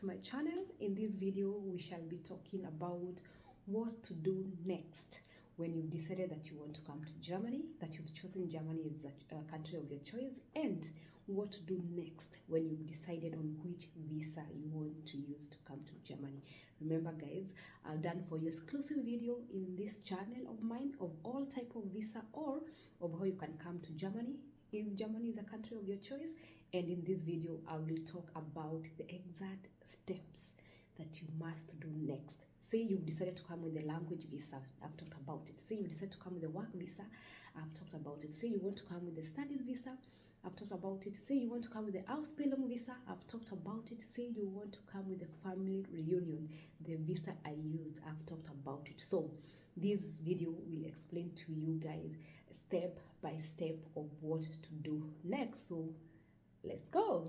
to my channel. In this video we shall be talking about what to do next when you've decided that you want to come to Germany, that you've chosen Germany as a country of your choice, and what to do next when you've decided on which visa you want to use to come to Germany. Remember guys, I've done for you exclusive video in this channel of mine of all type of visa or of how you can come to Germany if Germany is a country of your choice. And in this video I will talk about the exact steps that you must do next. Say you've decided to come with the language visa, I've talked about it. Say you decided to come with the work visa, I've talked about it. Say you want to come with the studies visa, I've talked about it. Say you want to come with the Ausbildung Visa, I've talked about it. Say you want to come with the family reunion, the visa I used, I've talked about it. So this video will explain to you guys step by step of what to do next. So let's go.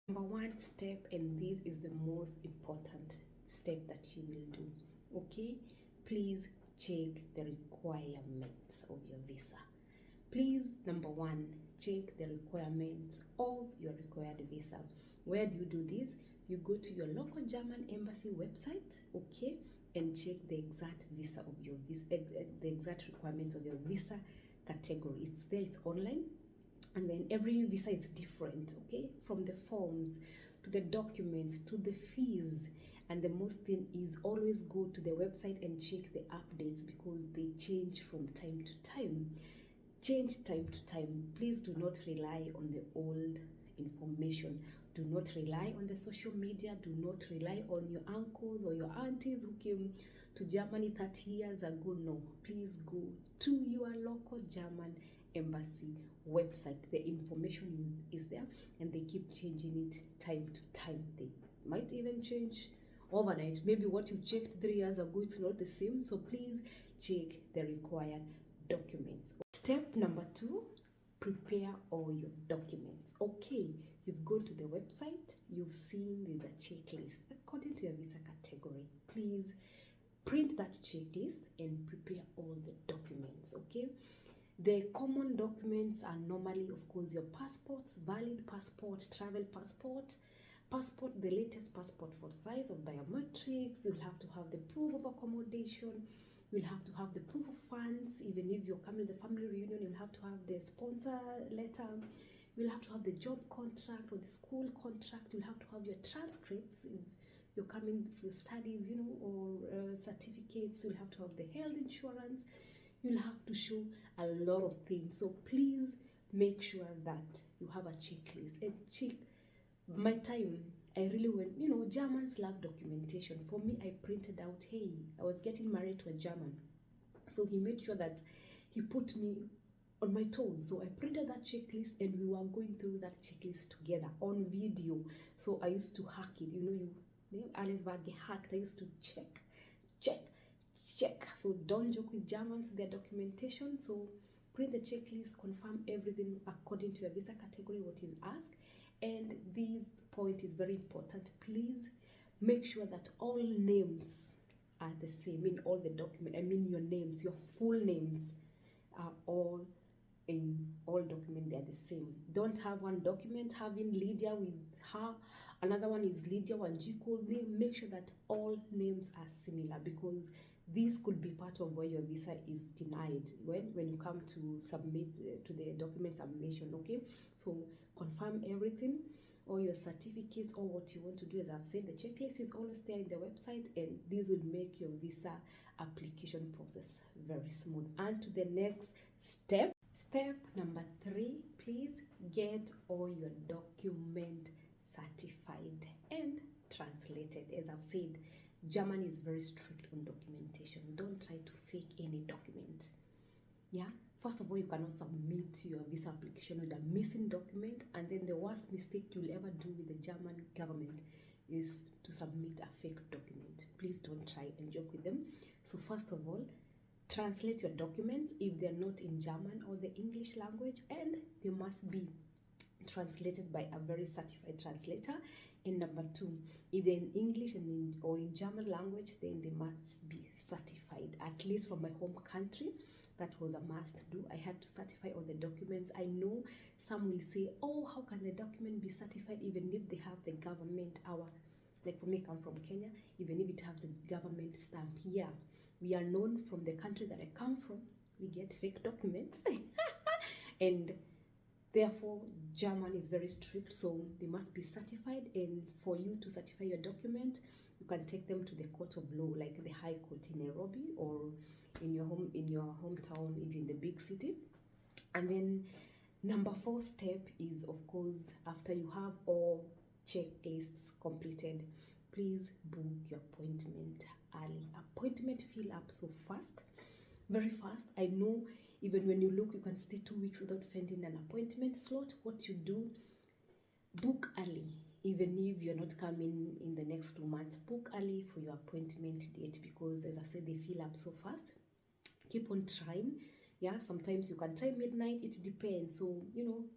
Number one step, and this is the most important step that you will do, okay? Please check the requirements of your visa. Please, number one, check the requirements of your required visa. Where do you do this? You go to your local German embassy website, okay, and check the exact visa of your visa, the exact requirements of your visa category. It's there, it's online. And then every visa is different, okay, from the forms to the documents to the fees. And the most thing is always go to the website and check the updates because they change from time to time. Change time to time. Please do not rely on the old information. Do not rely on the social media. Do not rely on your uncles or your aunties who came to Germany 30 years ago. No, please go to your local German embassy website. The information is there and they keep changing it time to time. They might even change overnight. Maybe what you checked 3 years ago, it's not the same. So please check the required documents. Step number 2, prepare all your documents. Okay, you've gone to the website, you've seen there's a checklist according to your visa category. Please print that checklist and prepare all the documents, okay? The common documents are normally, of course, your passports, valid passport, travel passport, the latest passport for size of biometrics. You'll have to have the proof of accommodation. You'll have to have the proof of funds. Even if you're coming to the family reunion, you'll have to have the sponsor letter. You'll have to have the job contract or the school contract. You'll have to have your transcripts if you're coming for studies, you know, or certificates. You'll have to have the health insurance. You'll have to show a lot of things. So please make sure that you have a checklist. And check my time. I really went, you know, Germans love documentation. For me, I printed out, hey, I was getting married to a German. So he made sure that he put me on my toes. So I printed that checklist and we were going through that checklist together on video. So I used to hack it. You know, alles war gehacked. I used to check. So don't joke with Germans, their documentation. So print the checklist, confirm everything according to your visa category, what is asked. And this point is very important. Please make sure that all names are the same in all the documents. I mean your names, your full names are all in all documents, they are the same. Don't have one document having Lydia with her, another one is Lydia Wanjiko. Make sure that all names are similar because this could be part of why your visa is denied when you come to submit to the document submission, okay? So confirm everything, all your certificates, or what you want to do. As I've said, the checklist is always there in the website, and this will make your visa application process very smooth. And to the next step. Step number 3, please get all your document certified and translated. As I've said, Germany is very strict on documentation. Don't try to fake any document. Yeah, first of all, you cannot submit your visa application with a missing document, and then the worst mistake you'll ever do with the German government is to submit a fake document. Please don't try and joke with them. So first of all, translate your documents if they're not in German or the English language, and they must be translated by a very certified translator. And number two, if they're in English or in German language, then they must be certified. At least from my home country, that was a must do. I had to certify all the documents. I know some will say, oh, how can the document be certified even if they have the government, like for me, I come from Kenya, even if it has the government stamp here. We are known from the country that I come from, we get fake documents. And therefore, German is very strict, so they must be certified. And for you to certify your document, you can take them to the court of law, like the High Court in Nairobi, or in your hometown if you're in the big city. And then number 4 step is, of course, after you have all checklists completed, please book your appointment early. Appointment fill up so fast, very fast. I know even when you look, you can stay 2 weeks without finding an appointment slot. What you do, book early. Even if you're not coming in the next 2 months, book early for your appointment date, because as I said, they fill up so fast. Keep on trying. Yeah, sometimes you can try midnight, it depends. So,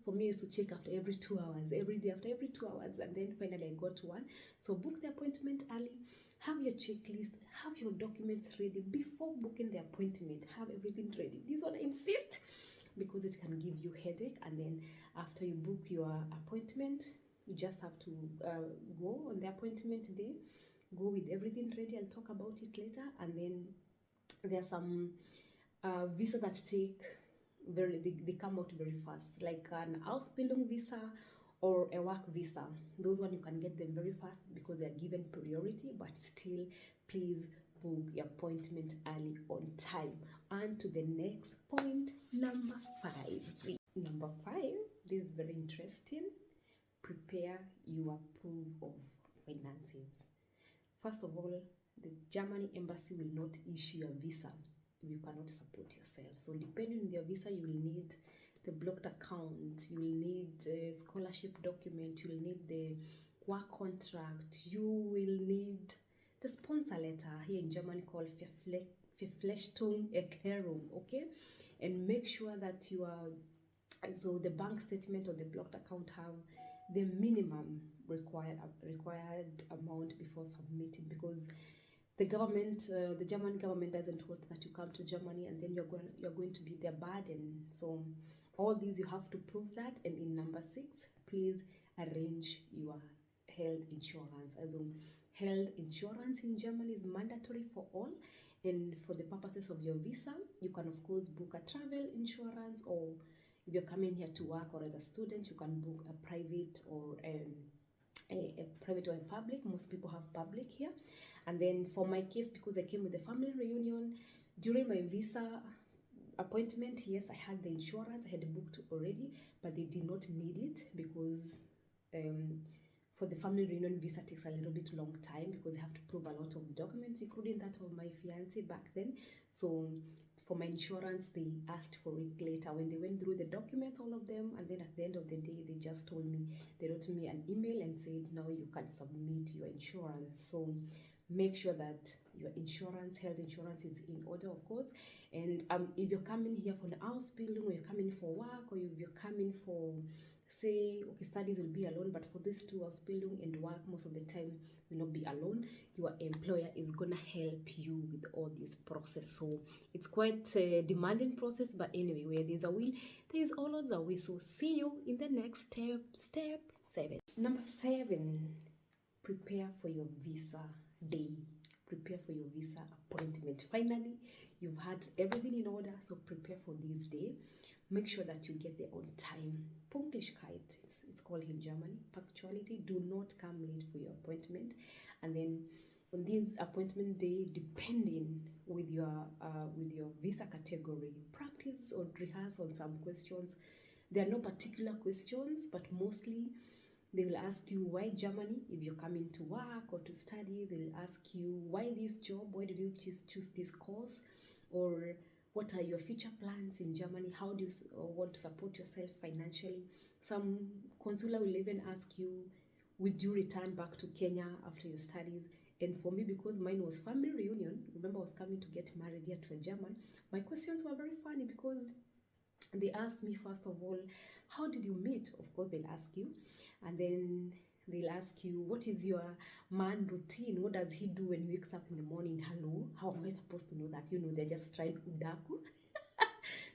for me, I used to check after every 2 hours, every day after every 2 hours, and then finally I got one. So book the appointment early, have your checklist, have your documents ready before booking the appointment. Have everything ready. This one I insist, because it can give you headache. And then after you book your appointment, you just have to go on the appointment day, go with everything ready. I'll talk about it later. And then there's some visa that they come out very fast, like an Ausbildung Visa or a work visa. Those one you can get them very fast because they are given priority, but still, please book your appointment early on time. And to the next point, number 5. Number 5, this is very interesting. Prepare your proof of finances. First of all, the Germany embassy will not issue a visa if you cannot support yourself. So depending on your visa, you will need the blocked account, you will need a scholarship document, you will need the work contract, you will need the sponsor letter, here in Germany called Verpflichtung Erklärung, okay? And make sure that so the bank statement or the blocked account have the minimum required amount before submitting, because the German government doesn't want that you come to Germany and then you're going to be their burden. So all these you have to prove that. And in number 6, please arrange your health insurance. As health insurance in Germany is mandatory for all, and for the purposes of your visa, you can of course book a travel insurance, or if you're coming here to work or as a student, you can book a private or a private or a public. Most people have public here. And then for my case, because I came with the family reunion, during my visa appointment, yes, I had the insurance, I had booked already, but they did not need it because for the family reunion, visa takes a little bit long time because they have to prove a lot of documents, including that of my fiance back then. So for my insurance, they asked for it later when they went through the documents, all of them, and then at the end of the day, they just told me, they wrote me an email and said, now you can submit your insurance. So make sure that your insurance, health insurance, is in order, of course. And if you're coming here for an Ausbildung, or you're coming for work, or if you're coming for, say, okay, studies will be alone, but for this 2 Ausbildung and work, most of the time will not be alone. Your employer is gonna help you with all this process. So it's quite a demanding process, but anyway, where there's a will, there's always a way. So see you in the next step 7. Number 7, prepare for your visa day. Prepare for your visa appointment. Finally, you've had everything in order, so prepare for this day. Make sure that you get there on time. Pünktlichkeit, it's called in Germany. Punctuality. Do not come late for your appointment. And then on this appointment day, depending with your visa category, practice or rehearse on some questions. There are no particular questions, but mostly they will ask you why Germany. If you're coming to work or to study, they'll ask you why this job, why did you choose this course, or what are your future plans in Germany, how do you want to support yourself financially. Some consular will even ask you, would you return back to Kenya after your studies? And for me, because mine was family reunion, remember I was coming to get married here to a German, my questions were very funny because they asked me, first of all, how did you meet? Of course, they'll ask you. And then they'll ask you, what is your man routine? What does he do when he wakes up in the morning? Hello, how am I supposed to know that? They're just trying udaku.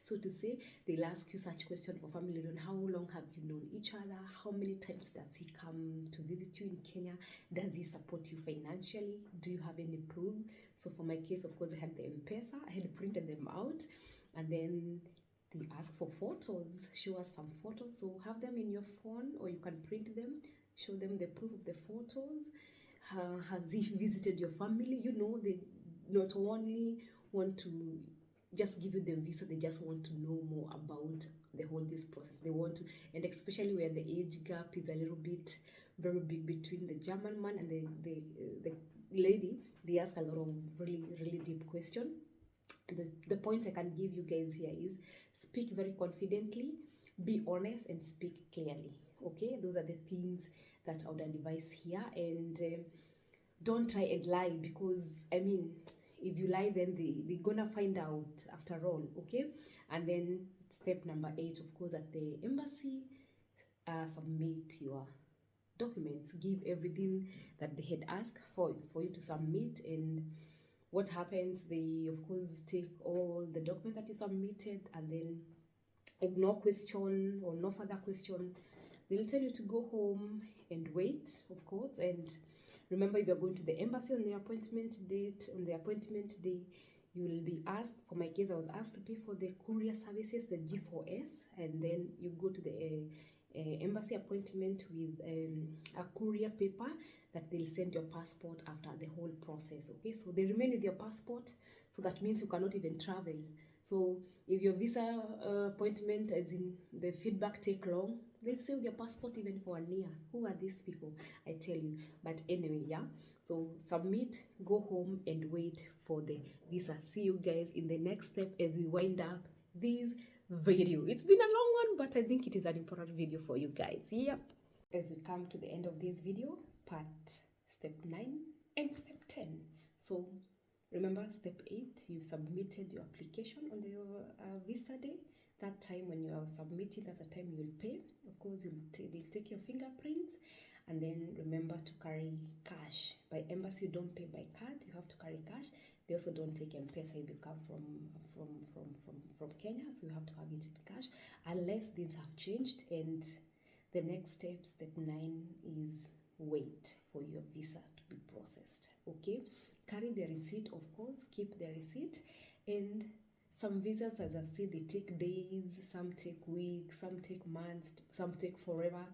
So to say, they'll ask you such question for family reunion. How long have you known each other? How many times does he come to visit you in Kenya? Does he support you financially? Do you have any proof? So for my case, of course, I had the M-Pesa. I had printed them out. And then they ask for photos. Show us some photos. So have them in your phone, or you can print them. Show them the proof of the photos. Has he visited your family? They not only want to just give you the visa, they just want to know more about the whole this process. They want to, and especially where the age gap is a little bit very big between the German man and the lady, they ask a lot of really deep question. The point I can give you guys here is speak very confidently, be honest, and speak clearly. Okay, those are the things that I would advise here. And don't try and lie, because if you lie, then they're gonna find out after all. Okay, and then step number 8, of course, at the embassy, submit your documents. Give everything that they had asked for you to submit. And what happens, they of course take all the documents that you submitted, and then if no question or no further question, they'll tell you to go home and wait, of course. And remember, if you're going to the embassy on the appointment day, you will be asked. For my case, I was asked to pay for the courier services, the G4S, and then you go to the embassy appointment with a courier paper that they'll send your passport after the whole process. Okay, so they remain with your passport, so that means you cannot even travel. So if your visa appointment, as in the feedback, take long, they'll stay with your passport even for a year. Who are these people? I tell you. But anyway, yeah. So submit, go home, and wait for the visa. See you guys in the next step as we wind up this video. It's been a long one, but I think it is an important video for you guys. Yeah. As we come to the end of this video, part step 9 and step 10. So remember, step 8, you submitted your application on the visa day. That time when you are submitting, that's the time you will pay. Of course, they'll take your fingerprints, and then remember to carry cash. By embassy, you don't pay by card. You have to carry cash. They also don't take M-Pesa if you come from Kenya, so you have to have it in cash, unless things have changed. And the next step, step 9, is wait for your visa to be processed. Okay, carry the receipt, of course, keep the receipt. And some visas, as I've said, they take days, some take weeks, some take months, some take forever.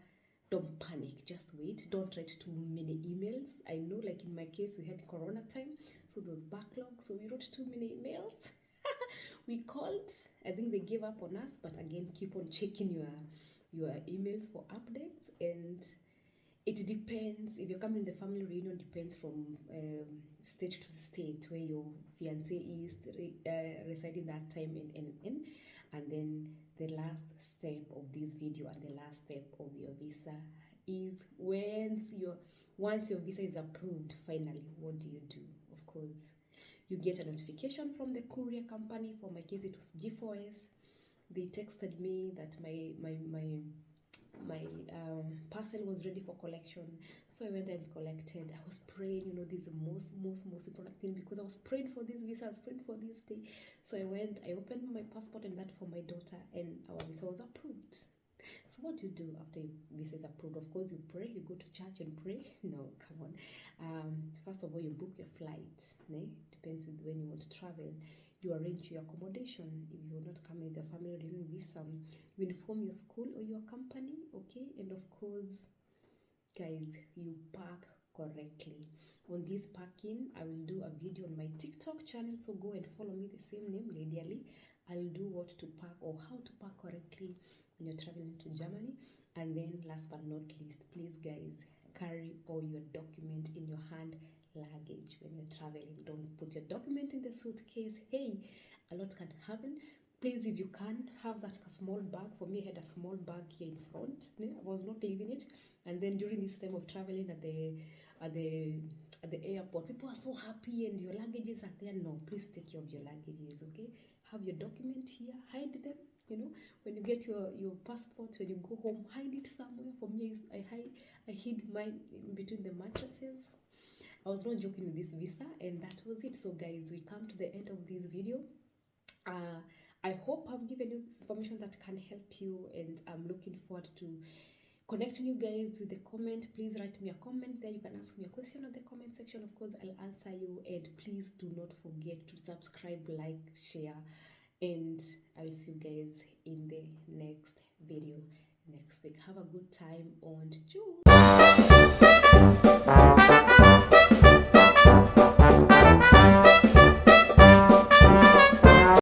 Don't panic, just wait. Don't write too many emails. I know, like in my case, we had Corona time, so there was backlog, so we wrote too many emails. We called, I think they gave up on us, but again, keep on checking your emails for updates. And it depends. If you're coming in the family reunion, depends from state to state where your fiance is residing that time in. And then the last step of this video and the last step of your visa is once your visa is approved, finally, what do? Of course, you get a notification from the courier company. For my case, it was G4S. They texted me that my parcel was ready for collection, so I went and collected. I was praying, this is the most important thing, because I was praying for this visa, I was praying for this day. So I opened my passport and that for my daughter, and our visa was approved. So what do you do after your visa is approved? Of course, you pray. You go to church and pray. No, come on. First of all, you book your flight. Depends with when you want to travel. You arrange your accommodation. If you're not coming with your family reunion visa, you inform your school or your company. Okay, and of course, guys, you park correctly. On this parking, I will do a video on my TikTok channel, so go and follow me, the same name, Lady Ali. I'll do what to park or how to park correctly when you're traveling to Germany. And then last but not least, please guys, carry all your document in your hand luggage when you're traveling. Don't put your document in the suitcase. Hey, a lot can happen. Please, if you can, have that small bag. For me, I had a small bag here in front. I was not leaving it. And then during this time of traveling at the airport, people are so happy and your luggages are there. No, please take care of your luggages, okay? have your document here, hide them. You know, when you get your passport, when you go home, hide it somewhere. For me, I hid mine in between the mattresses. I was not joking with this visa, and that was it. So guys, we come to the end of this video. I hope I've given you this information that can help you, and I'm looking forward to connecting you guys with the comment. Please write me a comment there. You can ask me a question on the comment section. Of course, I'll answer you, and please do not forget to subscribe, like, share, and I'll see you guys in the next video next week. Have a good time, and choose.